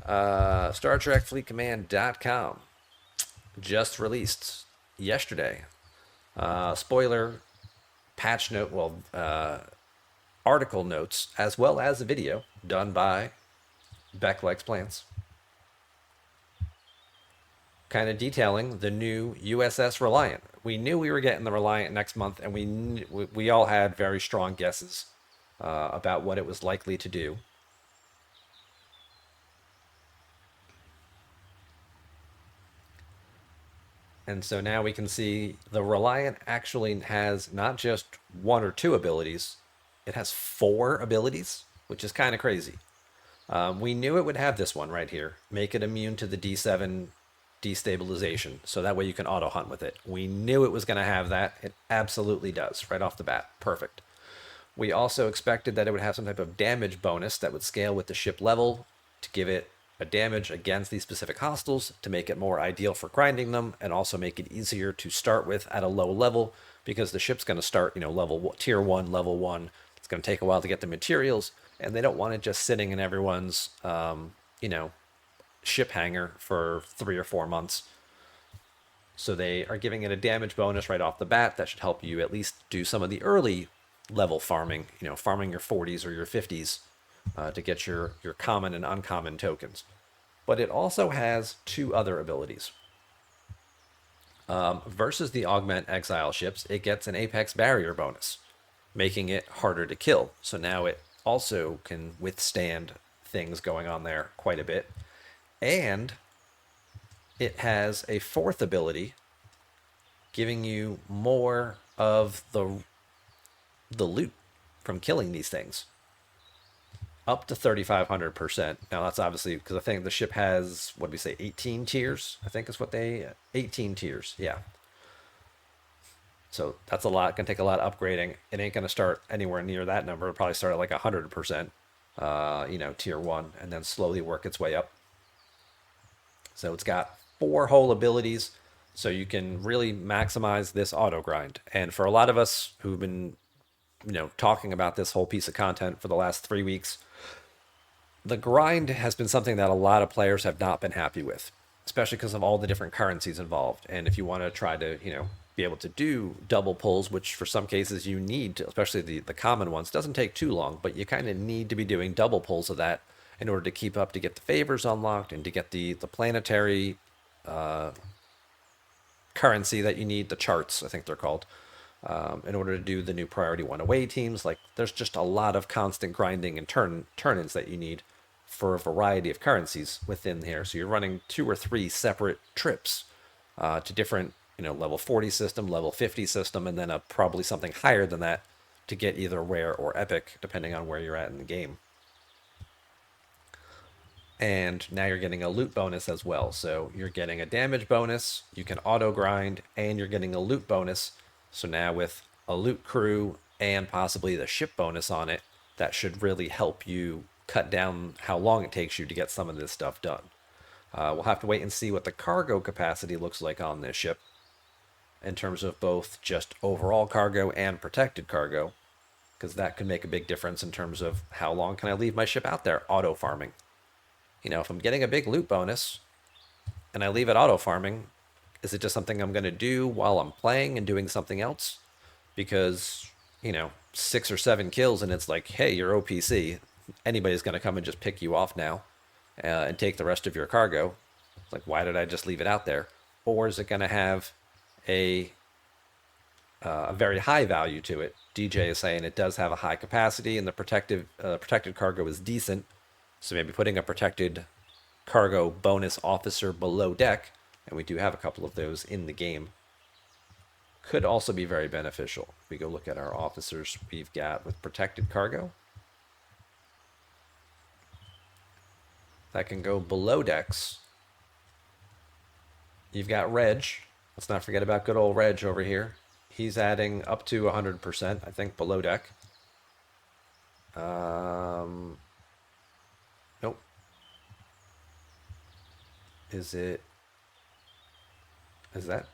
Star Trek StarTrekFleetCommand.com just released yesterday. Spoiler patch note, article notes, as well as a video done by Beck Likes Plants, kind of detailing the new USS Reliant. We knew we were getting the Reliant next month, and we all had very strong guesses about what it was likely to do. And so now we can see the Reliant actually has not just one or two abilities, it has four abilities, which is kind of crazy. We knew it would have this one right here, make it immune to the D7 destabilization, so that way you can auto hunt with it. We knew it was going to have that. It absolutely does, right off the bat. Perfect. We also expected that it would have some type of damage bonus that would scale with the ship level to give it a damage against these specific hostiles to make it more ideal for grinding them and also make it easier to start with at a low level because the ship's going to start, level tier 1, level 1. It's going to take a while to get the materials and they don't want it just sitting in everyone's ship hangar for 3 or 4 months. So they are giving it a damage bonus right off the bat that should help you at least do some of the early level farming, farming your 40s or your 50s to get your common and uncommon tokens. But it also has two other abilities. Versus the Augment Exile ships, it gets an Apex Barrier bonus, making it harder to kill. So now it also can withstand things going on there quite a bit. And it has a fourth ability giving you more of the loot from killing these things. Up to 3,500%. Now that's obviously because I think the ship has, what do we say, 18 tiers? I think is what 18 tiers. Yeah. So that's a lot. Gonna take a lot of upgrading. It ain't gonna start anywhere near that number. It'll probably start at like 100%, tier 1, and then slowly work its way up. So it's got four whole abilities, so you can really maximize this auto grind. And for a lot of us who've been, talking about this whole piece of content for the last 3 weeks, the grind has been something that a lot of players have not been happy with, especially because of all the different currencies involved. And if you want to try to, be able to do double pulls, which for some cases you need to, especially the common ones, doesn't take too long, but you kind of need to be doing double pulls of that in order to keep up to get the favors unlocked and to get the planetary currency that you need, the charts, I think they're called, in order to do the new priority one away teams. Like there's just a lot of constant grinding and turn-ins that you need for a variety of currencies within here. So you're running 2 or 3 separate trips to different, level 40 system, level 50 system, and then probably something higher than that to get either rare or epic, depending on where you're at in the game. And now you're getting a loot bonus as well. So you're getting a damage bonus, you can auto grind, and you're getting a loot bonus. So now with a loot crew and possibly the ship bonus on it, that should really help you cut down how long it takes you to get some of this stuff done. We'll have to wait and see what the cargo capacity looks like on this ship in terms of both just overall cargo and protected cargo, because that could make a big difference in terms of how long can I leave my ship out there auto farming. If I'm getting a big loot bonus and I leave it auto farming, is it just something I'm going to do while I'm playing and doing something else? Because, 6 or 7 kills and it's like, hey, you're OPC. Anybody's going to come and just pick you off now and take the rest of your cargo. It's like, why did I just leave it out there? Or is it going to have a very high value to it? DJ is saying it does have a high capacity and the protected cargo is decent. So maybe putting a protected cargo bonus officer below deck, and we do have a couple of those in the game, could also be very beneficial. If we go look at our officers we've got with protected cargo, that can go below decks. You've got Reg. Let's not forget about good old Reg over here. He's adding up to 100%, I think, below deck. Nope. Is that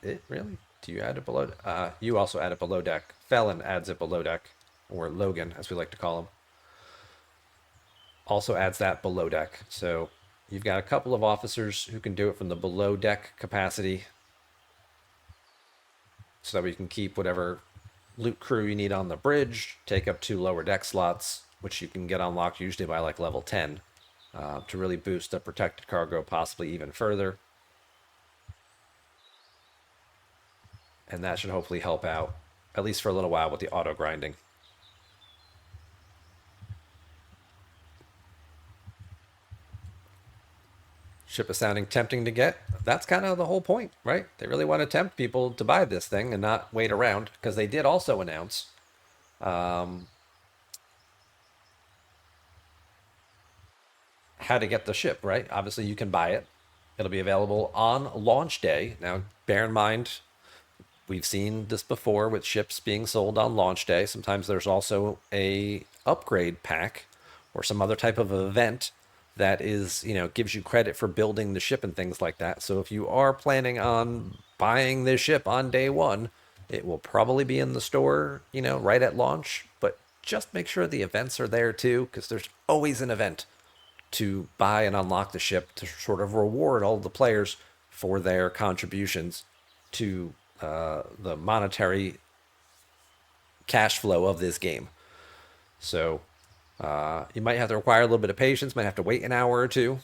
it, really? Do you add it below? You also add it below deck. Felon adds it below deck, or Logan, as we like to call him. Also adds that below deck. So You've got a couple of officers who can do it from the below deck capacity so that we can keep whatever loot crew you need on the bridge, take up 2 lower deck slots, which you can get unlocked usually by like level 10 to really boost the protected cargo possibly even further. And that should hopefully help out, at least for a little while, with the auto grinding. Ship is sounding tempting to get. That's kind of the whole point, right? They really want to tempt people to buy this thing and not wait around, because they did also announce how to get the ship, right? Obviously, you can buy it. It'll be available on launch day. Now, bear in mind, we've seen this before with ships being sold on launch day. Sometimes there's also a upgrade pack or some other type of event that is, gives you credit for building the ship and things like that. So if you are planning on buying this ship on day one, it will probably be in the store, right at launch. But just make sure the events are there too, because there's always an event to buy and unlock the ship to sort of reward all the players for their contributions to the monetary cash flow of this game. So you might have to require a little bit of patience, might have to wait an hour or two.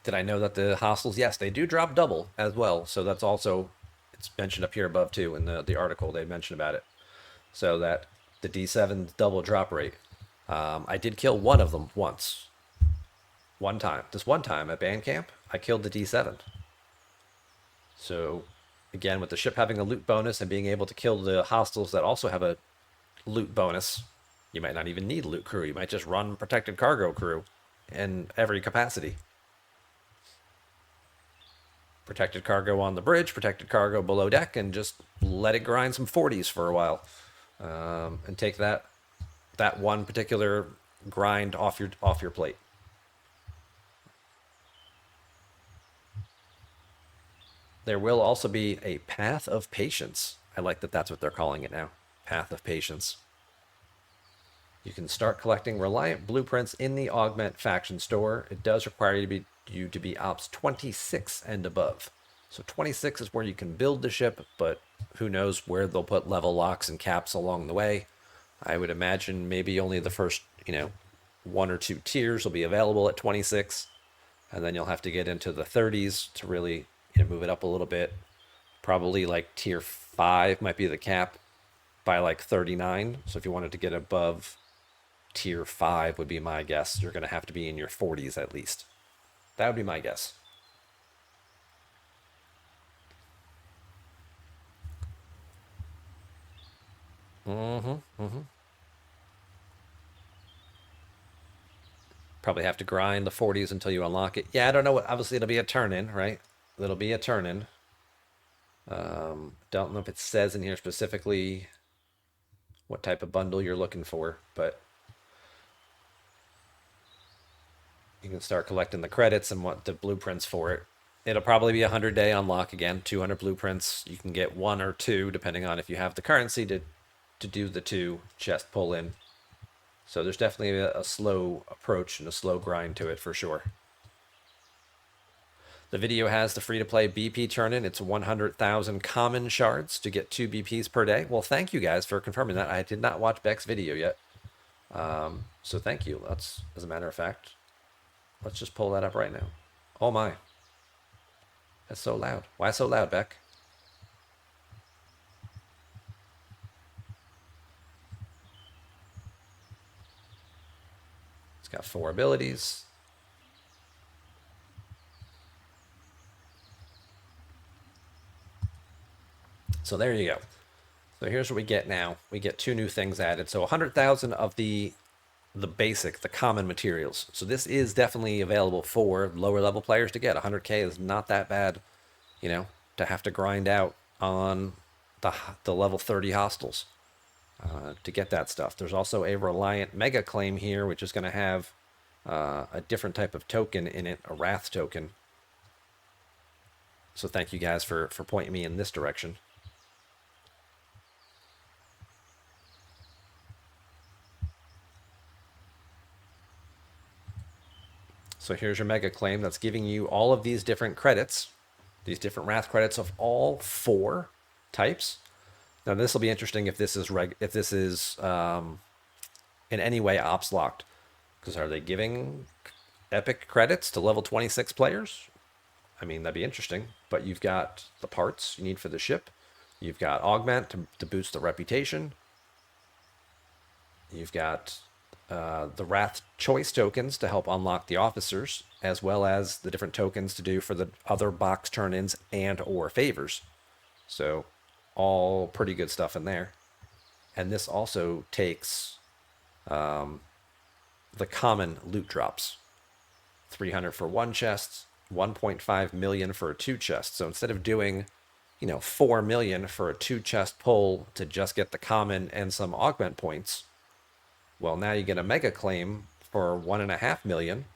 Did I know that the hostels, yes, they do drop double as well. So that's also, it's mentioned up here above too in the article they mentioned about it. So that the D7 double drop rate. I did kill one of them once. One time. Just one time at band camp, I killed the D7. So, again, with the ship having a loot bonus and being able to kill the hostiles that also have a loot bonus, you might not even need loot crew. You might just run protected cargo crew in every capacity. Protected cargo on the bridge, protected cargo below deck, and just let it grind some 40s for a while. And take that one particular grind off your plate. There will also be a Path of Patience. I like that that's what they're calling it now. Path of Patience. You can start collecting Reliant blueprints in the Augment faction store. It does require you to be Ops 26 and above. So 26 is where you can build the ship, but who knows where they'll put level locks and caps along the way. I would imagine maybe only the first, 1 or 2 tiers will be available at 26, and then you'll have to get into the 30s to really move it up a little bit. Probably like tier 5 might be the cap by like 39. So if you wanted to get above tier 5 would be my guess. You're going to have to be in your 40s at least. That would be my guess. Probably have to grind the 40s until you unlock it. Yeah, I don't know what. Obviously, it'll be a turn in, right? It'll be a turn in. Don't know if it says in here specifically what type of bundle you're looking for, but you can start collecting the credits and what the blueprints for it. It'll probably be a 100-day unlock again, 200 blueprints. You can get 1 or 2 depending on if you have the currency to do the 2 chest pull in. So there's definitely a slow approach and a slow grind to it for sure. The video has the free-to-play BP turn-in. It's 100,000 common shards to get 2 BPs per day. Well, thank you guys for confirming that. I did not watch Beck's video yet. So thank you. Let's, as a matter of fact, let's just pull that up right now. Oh my. That's so loud. Why so loud, Beck? It's got 4 abilities. So there you go. So here's what we get now. We get 2 new things added. So 100,000 of the basic, the common materials. So this is definitely available for lower level players to get. 100K is not that bad, to have to grind out on the level 30 hostels to get that stuff. There's also a Reliant Mega Claim here, which is going to have a different type of token in it, a Wrath token. So thank you guys for pointing me in this direction. So here's your mega claim that's giving you all of these different credits, these different wrath credits of all four types. Now this will be interesting if this is in any way ops locked, because are they giving epic credits to level 26 players? I mean, that'd be interesting. But you've got the parts you need for the ship. You've got augment to boost the reputation. You've got the Wrath choice tokens to help unlock the officers, as well as the different tokens to do for the other box turn-ins and or favors. So all pretty good stuff in there. And this also takes the common loot drops. 300 for one chest, 1.5 million for a two chest. So instead of doing, 4 million for a two chest pull to just get the common and some augment points, well, now you get a mega claim for 1.5 million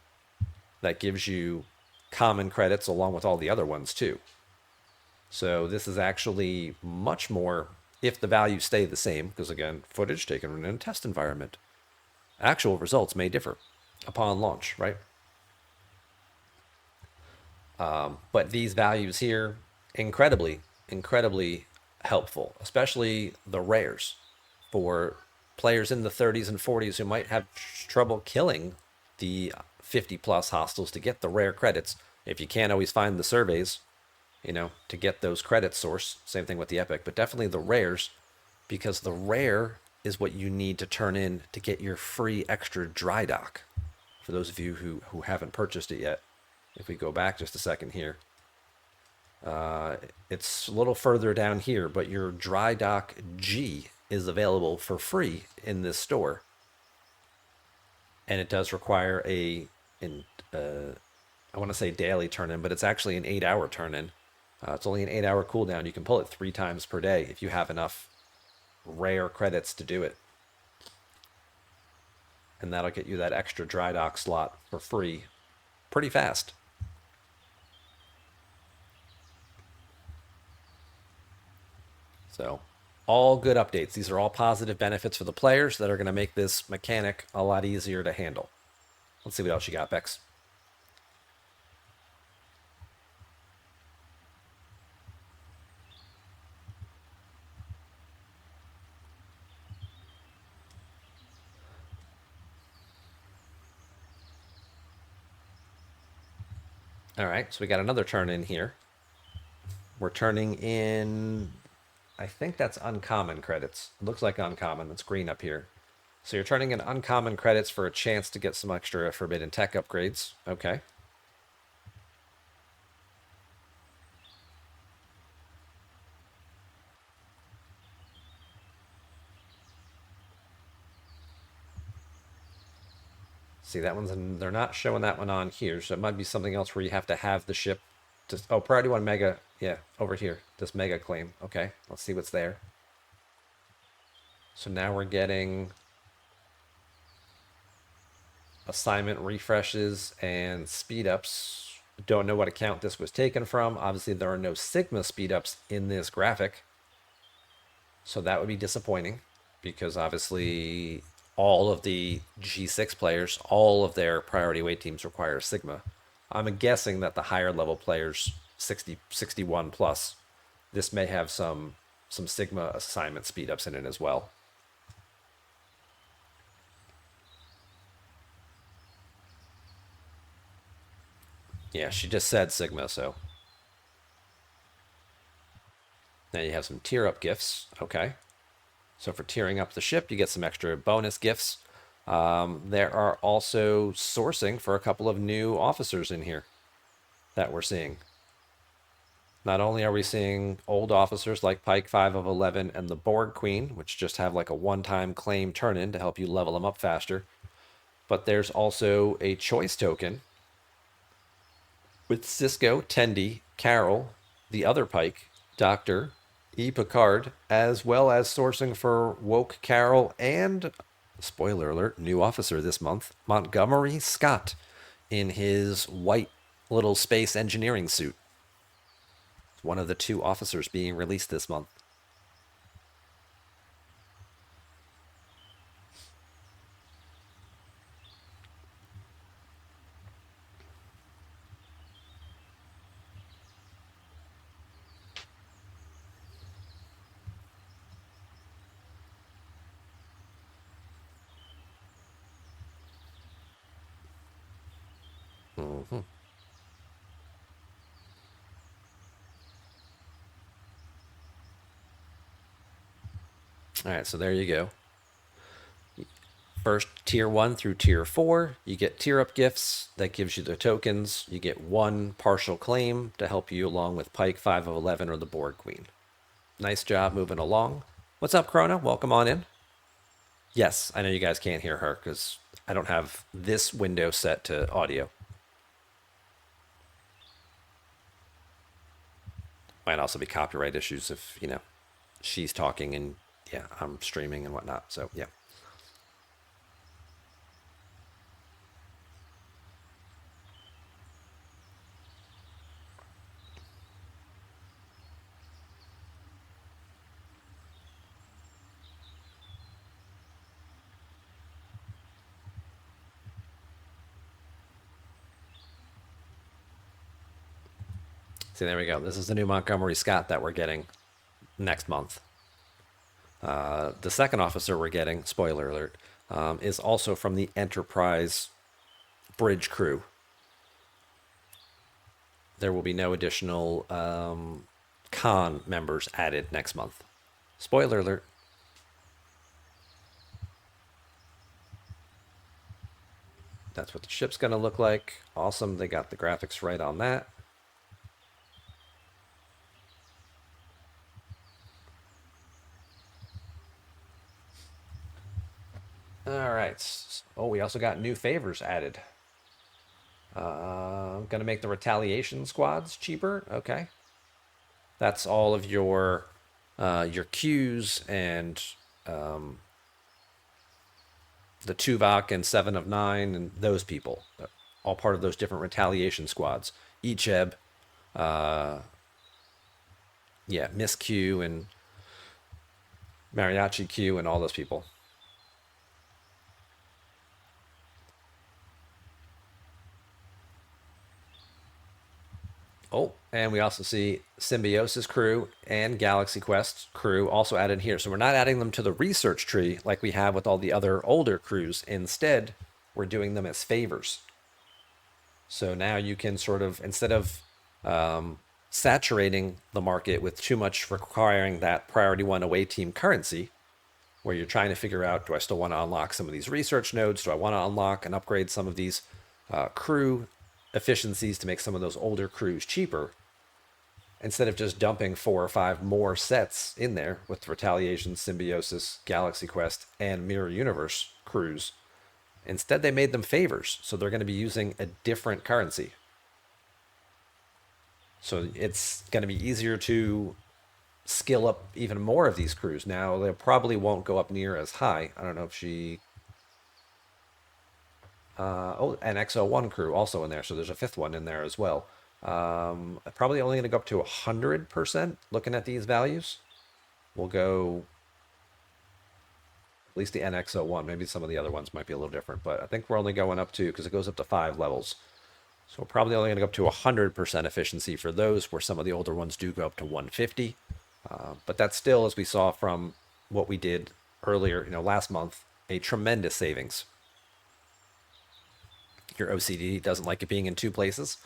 that gives you common credits along with all the other ones too. So this is actually much more if the values stay the same, because again, footage taken in a test environment. Actual results may differ upon launch, right? But these values here, incredibly, incredibly helpful, especially the rares for players in the 30s and 40s who might have trouble killing the 50 plus hostiles to get the rare credits. If you can't always find the surveys, to get those credit source, same thing with the epic, but definitely the rares, because the rare is what you need to turn in to get your free extra dry dock. For those of you who haven't purchased it yet, if we go back just a second here, it's a little further down here, but your dry dock G is available for free in this store. And it does require I want to say daily turn-in, but it's actually an 8-hour turn-in. It's only an 8-hour cooldown. You can pull it 3 times per day if you have enough rare credits to do it. And that'll get you that extra dry dock slot for free pretty fast. So all good updates. These are all positive benefits for the players that are going to make this mechanic a lot easier to handle. Let's see what else you got, Bex. All right, so we got another turn in here. We're turning in, I think that's uncommon credits. It looks like uncommon. That's green up here. So you're turning in uncommon credits for a chance to get some extra forbidden tech upgrades. Okay. See, that one's they're not showing that one on here, so it might be something else where you have to have the ship. Oh, priority 1 mega. Yeah, over here. This mega claim. Okay, let's see what's there. So now we're getting assignment refreshes and speed ups. Don't know what account this was taken from. Obviously, there are no Sigma speed ups in this graphic. So that would be disappointing because obviously all of the G6 players, all of their priority weight teams require Sigma. I'm guessing that the higher level players, 60, 61 plus, this may have some Sigma assignment speed ups in it as well. Yeah, she just said Sigma, so. Now you have some tier up gifts. Okay. So for tiering up the ship, you get some extra bonus gifts. There are also sourcing for a couple of new officers in here that we're seeing. Not only are we seeing old officers like Pike 5 of 11 and the Borg Queen, which just have like a one-time claim turn-in to help you level them up faster, but there's also a choice token with Cisco, Tendi, Carol, the other Pike, Doctor, E. Picard, as well as sourcing for Woke Carol and, spoiler alert, new officer this month, Montgomery Scott, in his white little space engineering suit. One of the 2 officers being released this month. All right, so there you go. First tier 1 through tier 4, you get tier up gifts. That gives you the tokens. You get one partial claim to help you along with Pike 5 of 11 or the Board Queen. Nice job moving along. What's up, Chrono? Welcome on in. Yes, I know you guys can't hear her because I don't have this window set to audio. Might also be copyright issues if, she's talking and, yeah, I'm streaming and whatnot. So, yeah. See, there we go. This is the new Montgomery Scott that we're getting next month. The second officer we're getting, spoiler alert, is also from the Enterprise bridge crew. There will be no additional con members added next month. Spoiler alert. That's what the ship's going to look like. Awesome. They got the graphics right on that. All right. Oh, we also got new favors added. I'm going to make the retaliation squads cheaper. Okay. That's all of your Qs and the Tuvok and 7 of 9 and those people. All part of those different retaliation squads. Icheb, yeah, Miss Q and Mariachi Q and all those people. Oh, and we also see Symbiosis crew and Galaxy Quest crew also added here. So we're not adding them to the research tree like we have with all the other older crews. Instead, we're doing them as favors. So now you can sort of, instead of saturating the market with too much requiring that priority one away team currency, where you're trying to figure out, do I still want to unlock some of these research nodes? Do I want to unlock and upgrade some of these crew efficiencies to make some of those older crews cheaper? Instead of just dumping 4 or 5 more sets in there with Retaliation, Symbiosis, Galaxy Quest, and Mirror Universe crews, instead they made them favors. So they're going to be using a different currency. So it's going to be easier to skill up even more of these crews. Now, they probably won't go up near as high. I don't know if she... oh, an XO1 crew also in there, so there's a 5th one in there as well. Probably only going to go up to 100% looking at these values. We'll go... At least the NXO1. Maybe some of the other ones might be a little different, but I think we're only going up to... Because it goes up to 5 levels. So we're probably only going to go up to 100% efficiency for those, where some of the older ones do go up to 150. But that's still, as we saw from what we did earlier, last month, a tremendous savings. Your OCD doesn't like it being in 2 places.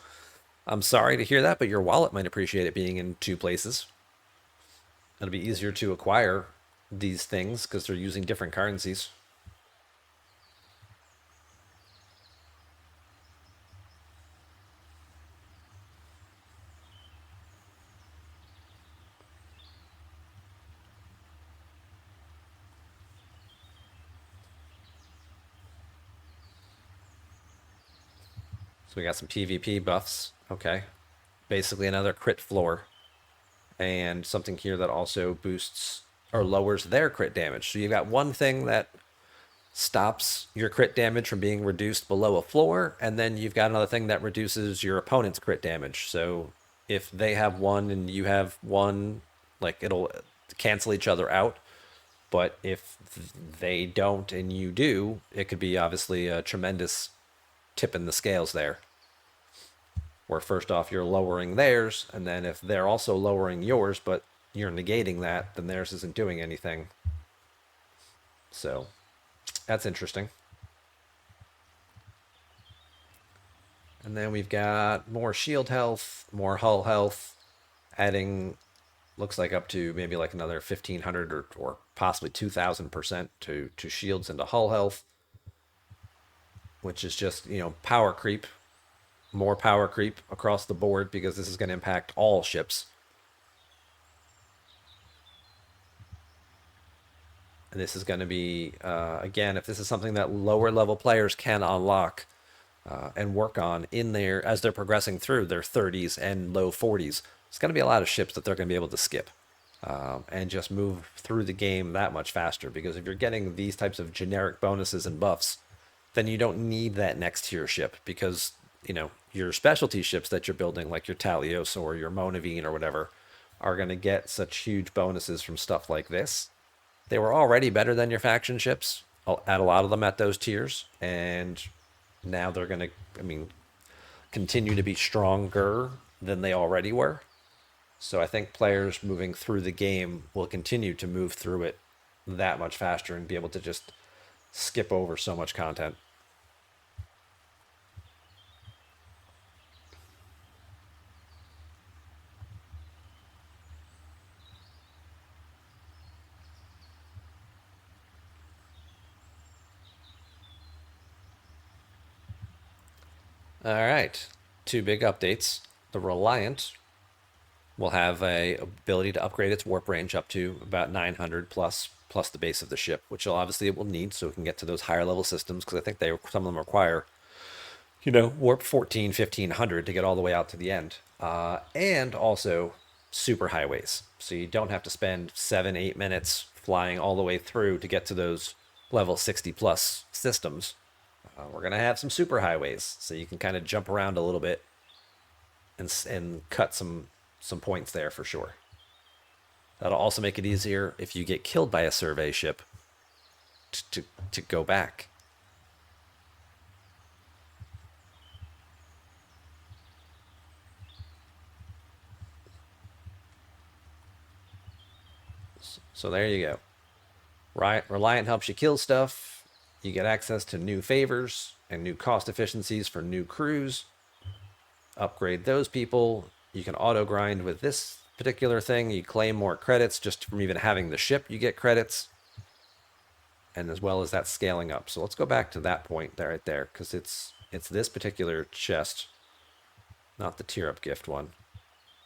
I'm sorry to hear that, but your wallet might appreciate it being in 2 places. It'll be easier to acquire these things because they're using different currencies. So we got some PvP buffs. Okay. Basically another crit floor. And something here that also boosts or lowers their crit damage. So you've got one thing that stops your crit damage from being reduced below a floor, and then you've got another thing that reduces your opponent's crit damage. So if they have one and you have one, like, it'll cancel each other out. But if they don't and you do, it could be obviously a tremendous tip in the scales there. Where first off, you're lowering theirs, and then if they're also lowering yours, but you're negating that, then theirs isn't doing anything. So that's interesting. And then we've got more shield health, more hull health, adding looks like up to maybe like another 1,500 or possibly 2,000% to shields and to hull health, which is just, power creep, more power creep across the board because this is going to impact all ships. And this is going to be, again, if this is something that lower level players can unlock and work on in their as they're progressing through their 30s and low 40s, it's going to be a lot of ships that they're going to be able to skip and just move through the game that much faster. Because if you're getting these types of generic bonuses and buffs, then you don't need that next tier ship because your specialty ships that you're building, like your Talios or your Monavine or whatever, are going to get such huge bonuses from stuff like this. They were already better than your faction ships at a lot of them at those tiers, and now they're going to, continue to be stronger than they already were. So I think players moving through the game will continue to move through it that much faster and be able to just skip over so much content. All right, two big updates. The Reliant will have a ability to upgrade its warp range up to about 900 plus the base of the ship, which obviously it will need so it can get to those higher level systems because I think some of them require warp 14, 1500 to get all the way out to the end. And also super highways. So you don't have to spend 7, 8 minutes flying all the way through to get to those level 60 plus systems. We're going to have some super highways. So you can kind of jump around a little bit and cut some points there for sure. That'll also make it easier if you get killed by a survey ship to go back. So there you go. Reliant helps you kill stuff. You get access to new favors and new cost efficiencies for new crews. Upgrade those people. You can auto grind with this particular thing. You claim more credits just from even having the ship. You get credits. And as well as that scaling up. So let's go back to that point there, right there, because it's this particular chest, not the tier up gift one.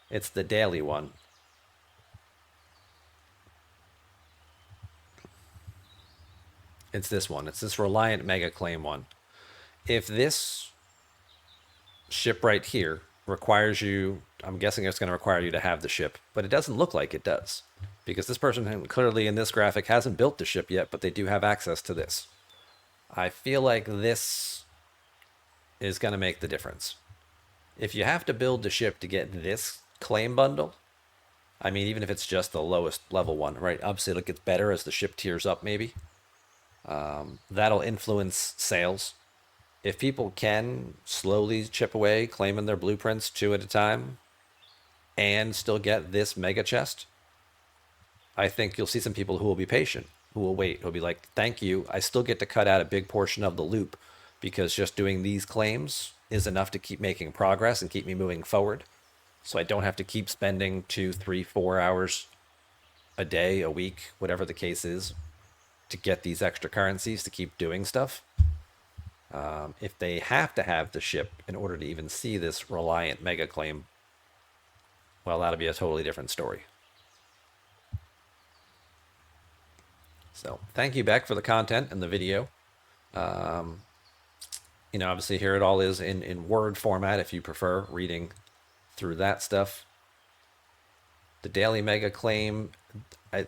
It's the daily one. It's this one. It's this Reliant Mega Claim one. If this ship right here requires you, I'm guessing it's going to require you to have the ship, but it doesn't look like it does. Because this person clearly in this graphic hasn't built the ship yet, but they do have access to this. I feel like this is going to make the difference. If you have to build the ship to get this claim bundle, even if it's just the lowest level one, right? Obviously, it gets better as the ship tiers up, maybe. That'll influence sales. If people can slowly chip away, claiming their blueprints 2 at a time, and still get this mega chest, I think you'll see some people who will be patient, who will wait, who'll be like, thank you, I still get to cut out a big portion of the loop because just doing these claims is enough to keep making progress and keep me moving forward. So I don't have to keep spending 2, 3, 4 hours a day, a week, whatever the case is, to get these extra currencies to keep doing stuff. If they have to have the ship in order to even see this Reliant mega claim, well, that'll be a totally different story. So thank you, Beck, for the content and the video. Obviously here it all is in Word format if you prefer reading through that stuff. The daily mega claim,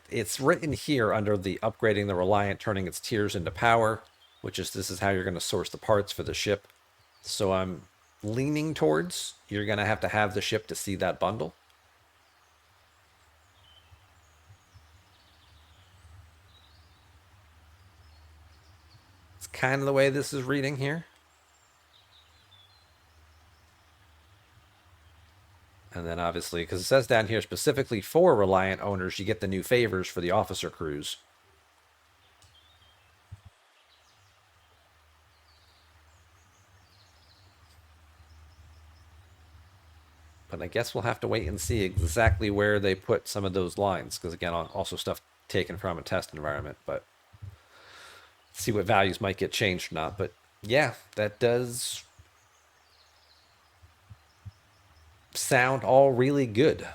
it's written here under the upgrading the Reliant, turning its tiers into power, which is this is how you're going to source the parts for the ship. So I'm leaning towards you're going to have the ship to see that bundle. It's kind of the way this is reading here. And then obviously, because it says down here specifically for Reliant owners, you get the new favors for the officer crews. But I guess we'll have to wait and see exactly where they put some of those lines, because again, also stuff taken from a test environment, but see what values might get changed or not. But yeah, that does sound all really good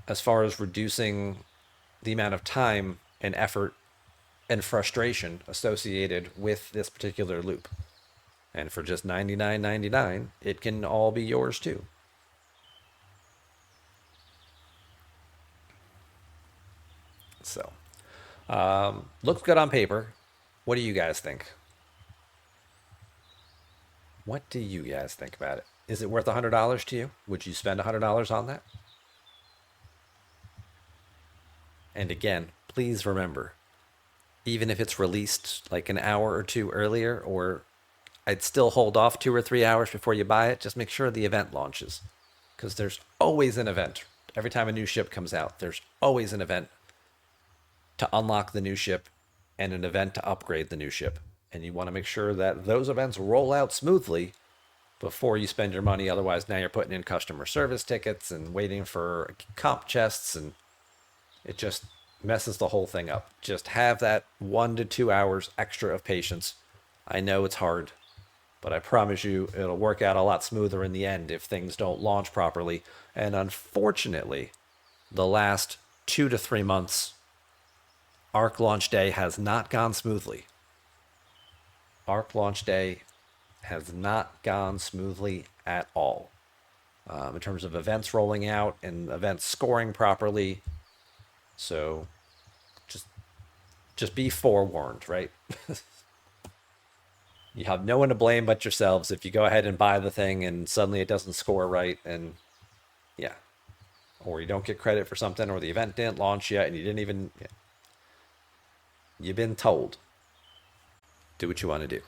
as far as reducing the amount of time and effort and frustration associated with this particular loop. And for just $99.99, it can all be yours too. So, looks good on paper. What do you guys think? What do you guys think about it? Is it worth $100 to you? Would you spend $100 on that? And again, please remember, even if it's released like an hour or two earlier, or I'd still hold off 2 or 3 hours before you buy it. Just make sure the event launches, because there's always an event. Every time a new ship comes out, there's always an event to unlock the new ship and an event to upgrade the new ship. And you want to make sure that those events roll out smoothly before you spend your money. Otherwise, now you're putting in customer service tickets and waiting for comp chests, and it just messes the whole thing up. Just have that 1 to 2 hours extra of patience. I know it's hard, but I promise you it'll work out a lot smoother in the end if things don't launch properly. And unfortunately, the last 2 to 3 months, Arc launch day has not gone smoothly. Arc launch day has not gone smoothly at all. In terms of events rolling out and events scoring properly. So just be forewarned, right? You have no one to blame but yourselves if you go ahead and buy the thing and suddenly it doesn't score right, and yeah, or you don't get credit for something, or the event didn't launch yet and you didn't even, yeah. You've been told. Do what you want to do.